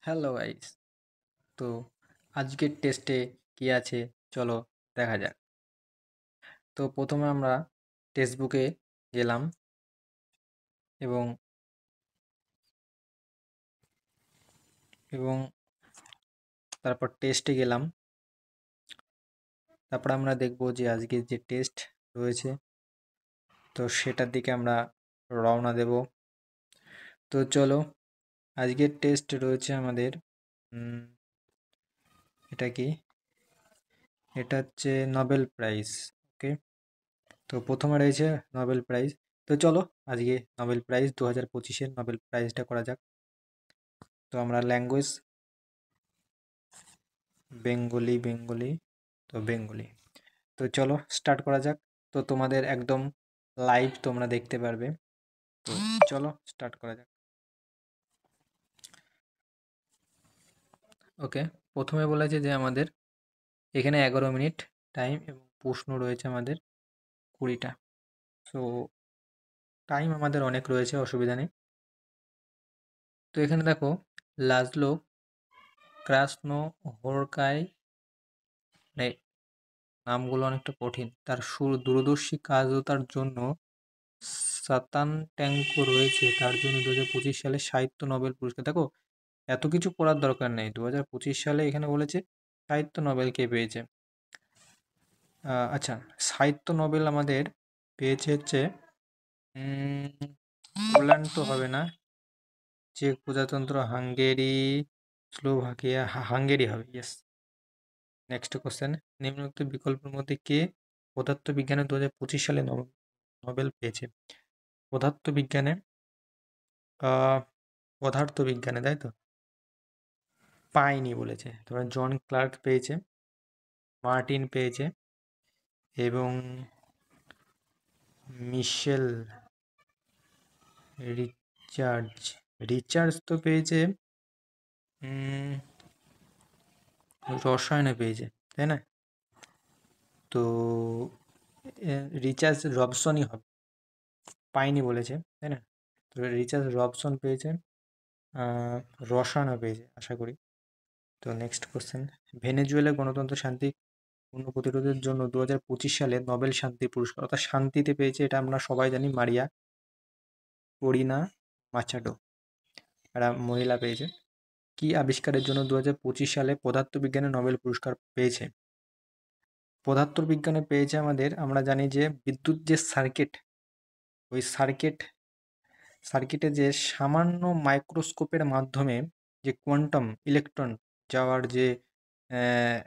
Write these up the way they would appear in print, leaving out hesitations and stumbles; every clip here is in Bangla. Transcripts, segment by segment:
Hello guys. তো আজকের টেস্টে কি আছে চলো দেখা যাক। তো প্রথমে আমরা টেক্সট বুকে গেলাম এবং এবং তারপর টেস্টে গেলাম। তারপর আমরা দেখব যে আজকের যে টেস্ট রয়েছে তো সেটার দিকে আমরা রওনা দেব। তো চলো, আজকের টেস্ট রয়েছে আমাদের এটা কি, এটা হচ্ছে নোবেল প্রাইজ। ওকে, তো প্রথমে রয়েছে নোবেল প্রাইজ। তো চলো আজকে নোবেল প্রাইজ 2025-এর নোবেল প্রাইজটা করা যাক। তো আমরা ল্যাঙ্গুয়েজ বেঙ্গলি, তো বেঙ্গলি। তো চলো স্টার্ট করা যাক। তো তোমাদের একদম লাইভ তোমরা দেখতে পারবে। তো চলো স্টার্ট করা যাক। ওকে, প্রথমে বলেছে যে আমাদের এখানে 11 মিনিট টাইম এবং প্রশ্ন রয়েছে আমাদের 20টা। সো টাইম আমাদের অনেক রয়েছে, অসুবিধা নেই। তো এখানে দেখো, লাজলো ক্রাসনো হোরকাই, মানে নামগুলো অনেকটা কঠিন, তার দূরদর্শী কার্যতার জন্য সাতান ট্যাঙ্কও রয়েছে, তার জন্য 2025 সালে সাহিত্য নোবেল পুরস্কার। দেখো, এত কিছু পড়ার দরকার নেই। 2025 সালে এখানে বলেছে সাহিত্য নোবেল কে পেয়েছে। আচ্ছা, সাহিত্য নোবেল আমাদের পেয়েছে হচ্ছে পোল্যান্ড তো হবে না, চেক প্রজাতন্ত্র, হাঙ্গেরি, স্লোভাকিয়া, হাঙ্গেরি হবে। ইয়েস। নেক্সট কোশ্চেন, নিম্নোক্ত বিকল্পের মধ্যে কে পদার্থবিজ্ঞানে 2025 সালে নোবেল পেয়েছে? পদার্থবিজ্ঞানে, আহ, পদার্থবিজ্ঞানে তাই তো, পায়নি বলেছে। তোমার জন ক্লার্ক পেয়েছে, মার্টিন পেয়েছে এবং মিশেল রিচার্ডস। রিচার্ডস তো পেয়েছে রসায়নে পেয়েছে, তাই না? তো রিচার্ড রবসনই হবে, পায়নি বলেছে, তাই না? তো রিচার্ড রবসন পেয়েছে, রসায়নও পেয়েছে আশা করি। তো নেক্সট কোশ্চেন, ভেনেজুয়েলা গণতন্ত্র শান্তি পূর্ণ প্রতিরোধের জন্য 2025 সালে নোবেল শান্তি পুরস্কার, অর্থাৎ শান্তিতে পেয়েছে, এটা আমরা সবাই জানি, মারিয়া করিনা মাচাডো, একটা মহিলা পেয়েছে। কি আবিষ্কারের জন্য 2025 সালে পদার্থবিজ্ঞানে নোবেল পুরস্কার পেয়েছে? পদার্থবিজ্ঞানে পেয়েছে আমাদের, আমরা জানি যে বিদ্যুৎ যে সার্কিট, ওই সার্কিটে যে সামান্য মাইক্রোস্কোপের মাধ্যমে যে কোয়ান্টাম ইলেকট্রন যাওয়ার যে আহ,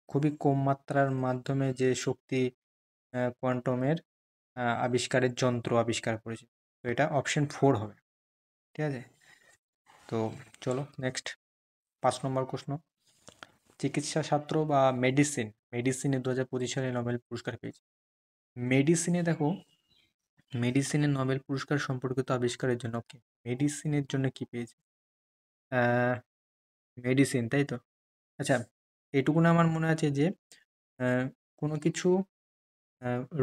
খুবই কম মাত্রার মাধ্যমে যে শক্তি, কোয়ান্টামের আবিষ্কারের যন্ত্র আবিষ্কার করেছে। তো এটা অপশন 4 হবে, ঠিক আছে? তো চলো নেক্সট, 5 নম্বর প্রশ্ন, চিকিৎসা শাস্ত্র বা মেডিসিনে 2025 সালে নোবেল পুরস্কার পেয়েছে। মেডিসিনে দেখো, মেডিসিনে নোবেল পুরস্কার সম্পর্কিত আবিষ্কারের জন্য কি, মেডিসিনের জন্য কি পেয়েছে? মেডিসিন, তাই তো। আচ্ছা, এটুকু না আমার মনে আছে যে আহ, কোনো কিছু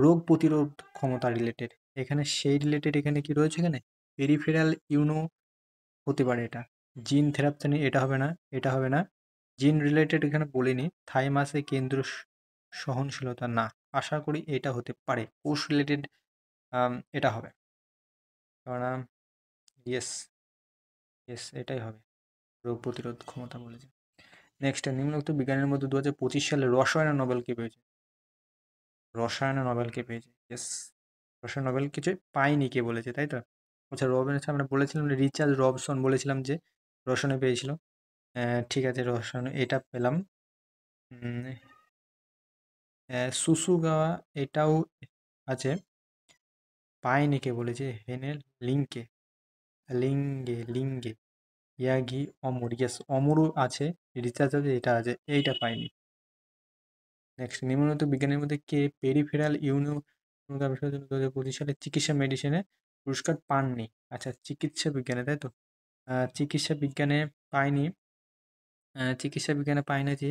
রোগ প্রতিরোধ ক্ষমতা রিলেটেড, এখানে সেই রিলেটেড এখানে কি রয়েছে, এখানে পেরিফেরাল ইউনো হতে পারে এটা। জিন থেরাপি, এটা হবে না, এটা হবে না। জিন রিলেটেড এখানে বলিনি। থাইমাসে কেন্দ্র সহনশীলতা, না। আশা করি এটা হতে পারে কোষ রিলেটেড, এটা হবে। কারণ ইয়েস, ইয়েস এটাই হবে, রোগ প্রতিরোধ ক্ষমতা বলেছে। নেক্সট, নিম্নোক্ত বিজ্ঞানের মধ্যে 2025 সালে রসায়নে নোবেল কে পেয়েছে? রসায়নে নোবেল কে পেয়েছে? ইয়েস, রসায়ন নোবেল কিছু পায়নি কে বলেছে, তাই তো। আচ্ছা, আমরা বলেছিলাম রিচার্ড রবসন বলেছিলাম যে রসায়নে পেয়েছিল। ঠিক আছে, রসায়ন এটা পেলাম। উম, সুসুগাওয়া, এটাও আছে, পায়নি কে বলেছে? হেনেল লিঙ্কে, লিঙ্গে ইয়াগি অমর, ইয়েস অমরও আছে, রিচার্জ আছে, এটা আছে, এইটা পাইনি। নেক্সট, নিম্নোক্ত বিজ্ঞানের মধ্যে কে পেরিফেরাল ইউনো আবিষ্কারের জন্য 2025 সালে চিকিৎসা মেডিসিনে পুরস্কার পাননি? আচ্ছা, চিকিৎসা বিজ্ঞানে তাই তো। চিকিৎসা বিজ্ঞানে পায়নি, চিকিৎসা বিজ্ঞানে পায়নি যে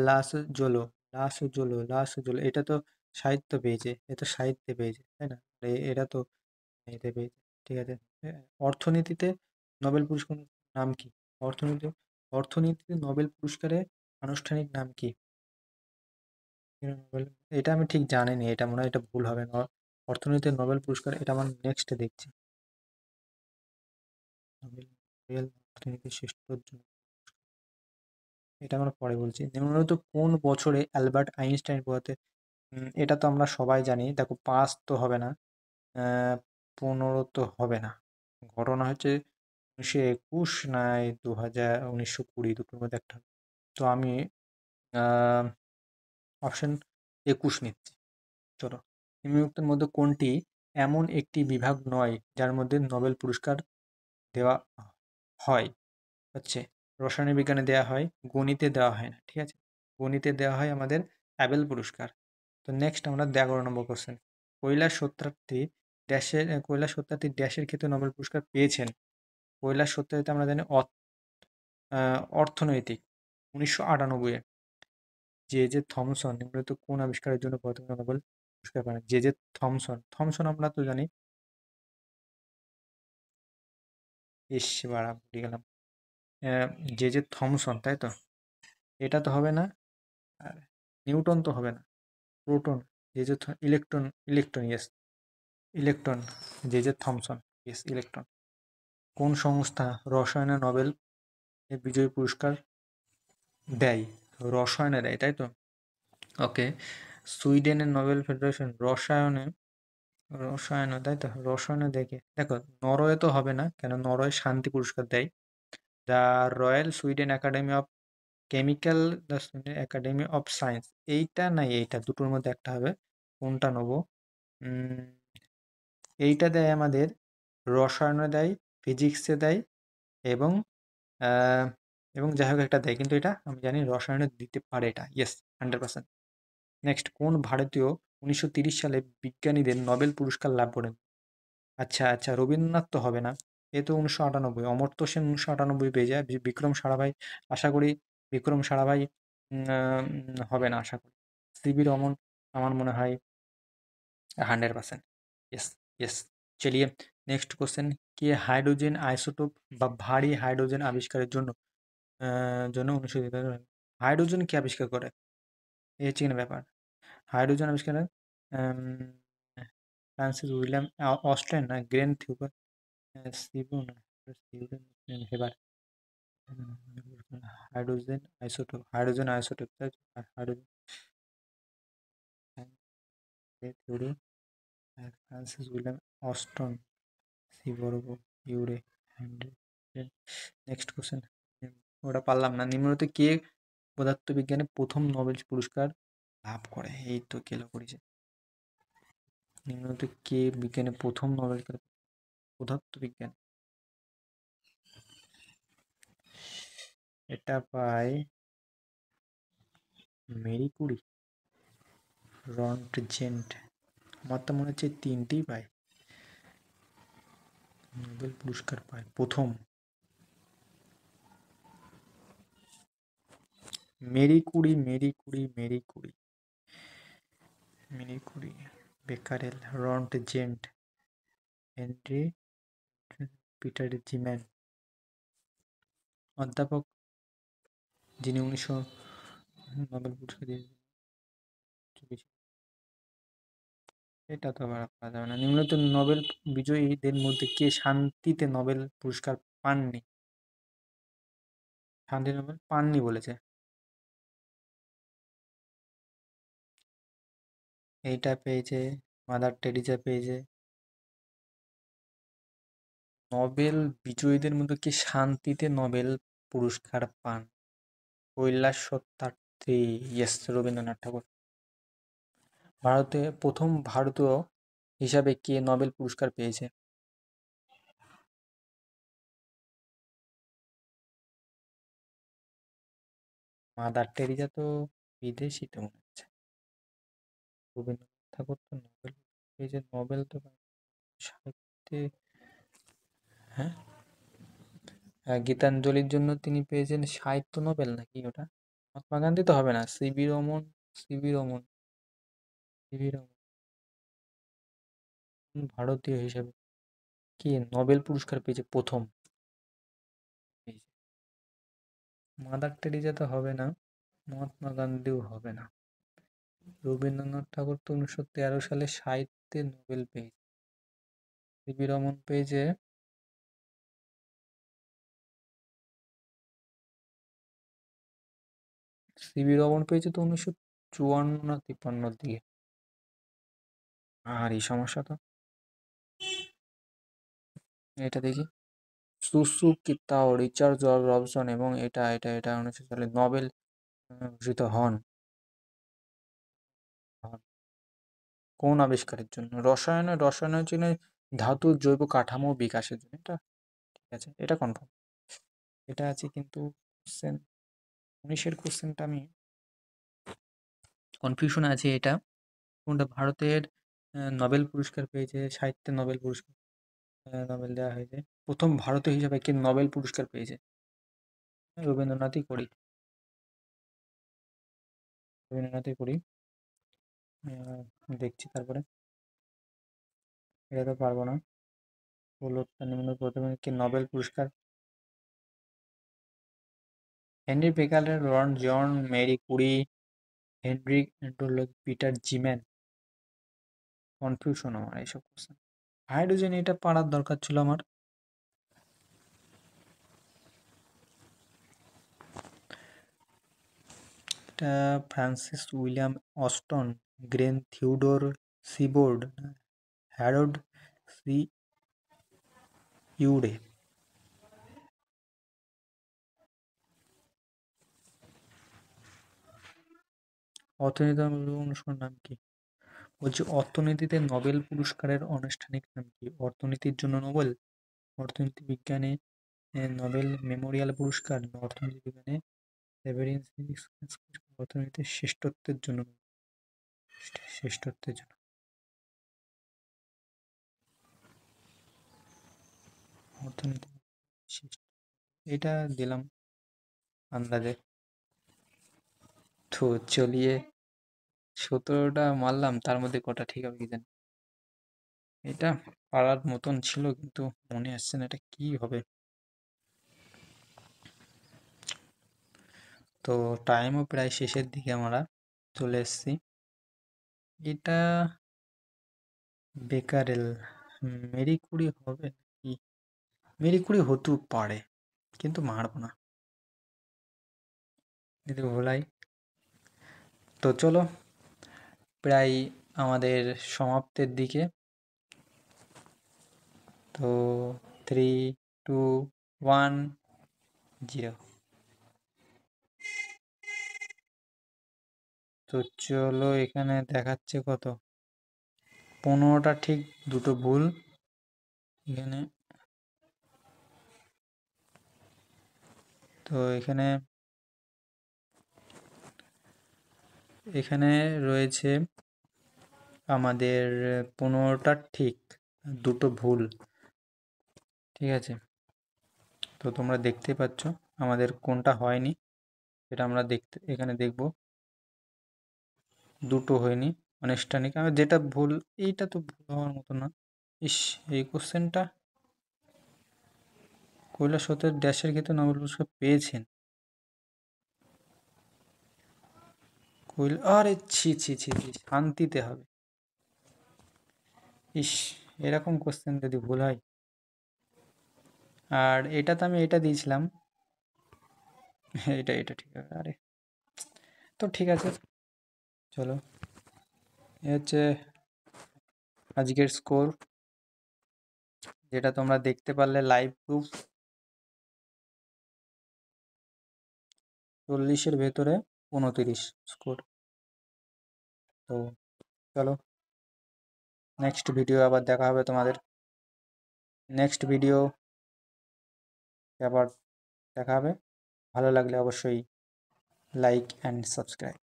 লাস জোলো, লাস জোলো, এটা তো সাহিত্য পেয়েছে, এটা সাহিত্যে পেয়েছে, তাই না? এটা তো এতে পেয়েছে, ঠিক আছে। অর্থনীতিতে নোবেল পুরস্কার নাম কি? অর্থনীতি অর্থনীতিতে নোবেল পুরস্কারের আনুষ্ঠানিক নাম কি? নোবেল, এটা আমি ঠিক জানিনি, এটা মনে হয় এটা ভুল হবে না। অর্থনীতিতে নোবেল পুরস্কার, এটা আমার নেক্সটে দেখছি। নোবেল নোবেল অর্থনীতির শ্রেষ্ঠর জন্য, এটা আমরা পরে বলছি। নিম্নলিখিত কোন বছরে অ্যালবার্ট আইনস্টাইন প্রয়াত? এটা তো আমরা সবাই জানি, দেখো 5 তো হবে না, 15 তো হবে না। ঘটনা হচ্ছে 1921 না 1920, দুটোর মধ্যে একটা হবে। তো আমি অপশন 21 নিচ্ছি। চলো, নিম্নলিখিতের মধ্যে কোনটি এমন একটি বিভাগ নয় যার মধ্যে নোবেল পুরস্কার দেওয়া হয়? হচ্ছে রসায়ন বিজ্ঞানে দেওয়া হয়, গণিতে দেওয়া হয় না, ঠিক আছে? গণিতে দেওয়া হয় আমাদের অ্যাবেল পুরস্কার। তো নেক্সট আমরা 11 নম্বর কোশ্চেন। কৈলাস সত্যার্থী ড্যাশের ক্ষেত্রে নোবেল পুরস্কার পেয়েছেন? কৈলাস সত্যার্থী আমরা জানি অর্থনৈতিক, 1998-এ। জে থমসন নিম্নলিখিত কোন আবিষ্কারের জন্য প্রথম নোবেল পুরস্কার পান? জে থমসন, থমসন আমরা তো জানি। ইস, বাড়া ভুলে গেলাম। জে থমসন, তাই তো? এটা তো হবে না। আর নিউটন তো হবে না। Proton, J electron, electron, yes electron, J Thomson, yes electron. কোন সংস্থা রসায়নে নোবেল বিজয়ী পুরস্কার দেয়? রসায়নে দেয়, তাই তো? ওকে, সুইডেনের নোবেল ফেডারেশন রসায়নে, রসায়নে, তাই তো? রসায়নে দেখে দেখো, নরওয়ে তো হবে না, কেন নরওয়ে শান্তি পুরস্কার দেয়। The royal Sweden academy of chemical, the Sweden academy of science, এইটা না এইটা, দুটোর মধ্যে একটা হবে। কোনটা নেবো? উম, এইটা দেয় আমাদের, রসায়নে দেয়, ফিজিক্সে দেয়, এবং আহ, এবং যাই হোক একটা দেয়, কিন্তু এটা আমি জানি রসায়নে দিতে পারে, এটা ইয়েস 100%। নেক্সট, কোন ভারতীয় 1930 সালে বিজ্ঞানীদের নোবেল পুরস্কার লাভ করেন? আচ্ছা আচ্ছা, রবীন্দ্রনাথ তো হবে না, এ তো 1998। অমর্ত্য সেন 1998 পেয়ে যায়। বিক্রম সারাভাই, আশা করি বিক্রম সারাভাই হবে না আশা করি। সিবি রমন আমার মনে হয় 100%। Yes, yes. চলিয়ে নেক্সট কোশ্চেন। কি হাইড্রোজেন আইসোটোপ বা ভারী হাইড্রোজেন আবিষ্কারের জন্য জন্য 19 হাইড্রোজেন কে আবিষ্কার করে? এই হচ্ছে কিনা ব্যাপার। হাইড্রোজেন আবিষ্কারের ফ্রান্সিস উইলিয়াম অস্টেন না গ্রেন থিউবার সিবু না Haber. Hydrogen isotope, hydrogen isotope, তাই তো? Hydrogen theory, Francis William Aston, Seaborg, Urey হ্যান্ড্রেড। নেক্সট কোশ্চেন, ওটা পারলাম না। নিম্নলিখিত কে পদার্থবিজ্ঞানে প্রথম নোবেল পুরস্কার লাভ করে? এই তো কেলো করেছে। নিম্নলিখিত কে বিজ্ঞানে প্রথম নোবেল পদার্থবিজ্ঞান, এটা পায় মেরি কুরি, রন্টজেন্ট। আমার তো মনে হচ্ছে তিনটেই পায় নোবেল পুরস্কার পায় প্রথম। Marie Curie, Marie Curie, Marie Curie, Marie Curie, Becquerel, Roentgen, Henry Peter Zeeman. অধ্যাপক যিনি 1900 নোবেল পুরস্কার দিয়েছেন, এটা তো আবার পাওয়া যাবে না। নিম্নলিখিত নোবেল বিজয়ীদের মধ্যে কে শান্তিতে নোবেল পুরস্কার পাননি? শান্তি নোবেল পাননি বলেছে। এইটা পেয়েছে, মাদার টেরিজা পেয়েছে। নোবেল বিজয়ীদের মধ্যে কে শান্তিতে নোবেল পুরস্কার পান? কৈলাস সত্যার্থী, ইয়েস রবীন্দ্রনাথ ঠাকুর। ভারতে প্রথম ভারতীয় হিসাবে কে নোবেল পুরস্কার পেয়েছে? মাদার টেরিজা তো বিদেশি তো মনে হচ্ছে। রবীন্দ্রনাথ ঠাকুর তো নোবেল পেয়েছে, নোবেল তো সাহিত্যে। হ্যাঁ, গীতাঞ্জলির জন্য তিনি পেয়েছেন সাহিত্য নোবেল নাকি ওটা? মহাত্মা গান্ধী তো হবে না, সিবি রমন, সিবি রমন, সিবি রমন। ভারতীয় হিসাবে কে নোবেল পুরস্কার পেয়েছে প্রথম? মাদার টেরিজা তো হবে না, মহাত্মা গান্ধীও হবে না। রবীন্দ্রনাথ ঠাকুর তো 1913 সালে সাহিত্যে নোবেল পেয়েছে। সিভি রমন পেয়েছে তো 1954 না 53 দিকে। আর এই সমস্যা তো, এটা দেখি। সুসুকি তাও, রিচার্ড রবসন এবং এটা 1900 সালে নোবেল ভূষিত হন। কোন আবিষ্কারের জন্য? রসায়নের জন্য, ধাতুর জৈব কাঠামো বিকাশের জন্য। এটা ঠিক আছে, এটা কনফার্ম। এটা আছে, কিন্তু কোশ্চেন 19-এর কোশ্চেনটা আমি কনফিউশন আছে। এটা কোনটা ভারতের নোবেল পুরস্কার পেয়েছে, সাহিত্যে নোবেল পুরস্কার, নোবেল দেওয়া হয়েছে প্রথম ভারতীয় হিসাবে কে নোবেল পুরস্কার পেয়েছে? রবীন্দ্রনাথই করি, রবীন্দ্রনাথই করি। দেখছি তারপরে। এটা তো পারবো না। ষোলোটা নিম্ন প্রথমে কে নোবেল পুরস্কার? Henry Becquerel, Lord John, Marie Curie, Hendrik অ্যান্ড্রুল, পিটার জিম্যান। কনফিউশন আমার এইসব কোশ্চেন। হাইড্রোজেন এটা পারার দরকার ছিল আমার। এটা Francis William Aston, Glenn Theodore Seaborg, Harold C Urey. অর্থনীতি অনুষ্ঠানের নাম কি? বলছি অর্থনীতিতে নোবেল পুরস্কারের আনুষ্ঠানিক নাম কি? অর্থনীতির জন্য নোবেল, অর্থনীতি বিজ্ঞানে নোবেল মেমোরিয়াল পুরস্কার, অর্থনীতি বিজ্ঞানে সেভেরিন অর্থনীতির শ্রেষ্ঠত্বের জন্য, শ্রেষ্ঠত্বের জন্য অর্থনীতি শ্রেষ্ঠ। এটা দিলাম আন্দাজে। তো চলিয়ে 17টা মারলাম, তার মধ্যে কটা ঠিক হবে কি জানি। এটা পারার মতন ছিল, কিন্তু মনে আসছে না এটা কি হবে। তো টাইমও প্রায় শেষের দিকে আমরা চলে এসেছি। এটা বেকারেল, মেরি কুড়ি হবে নাকি? মেরি কুড়ি হতেও পারে, কিন্তু মারবো না যদি ভোলাই। তো চলো, প্রায় আমাদের সমাপ্তের দিকে। তো 3, 2, 1, 0। তো চলো, এখানে দেখাচ্ছে কত, 15টা ঠিক, 2টো ভুল এখানে। তো এখানে এখানে রয়েছে আমাদের 15টা ঠিক, 2টো ভুল। ঠিক আছে, তো তোমরা দেখতেই পাচ্ছ আমাদের কোনটা হয়নি, সেটা আমরা এখানে দেখব। 2টো হয়নি আনুষ্ঠানিক, আমার যেটা ভুল, এইটা তো ভুল হওয়ার মতো না। ইস, এই কোশ্চেনটা, কৈলাস সত্যার্থী ড্যাশের ক্ষেত্রে নোবেল পুরস্কার পেয়েছেন। আরে ছি ছি ছি ছি, শান্তিতে হবে। ইস, এরকম কোশ্চেন যদি ভুল হয়। আর এটা তো আমি এটা দিয়েছিলাম, এটা ঠিক আছে। আরে, তো ঠিক আছে, চলো, এ হচ্ছে আজকের স্কোর, যেটা তোমরা দেখতে পারলে লাইভ প্রুফ। 40-এর ভেতরে 29 স্কোর। তো চলো, নেক্সট ভিডিও আবার দেখা হবে তোমাদের। নেক্সট ভিডিও আবার দেখা হবে। ভালো লাগলে অবশ্যই লাইক অ্যান্ড সাবস্ক্রাইব।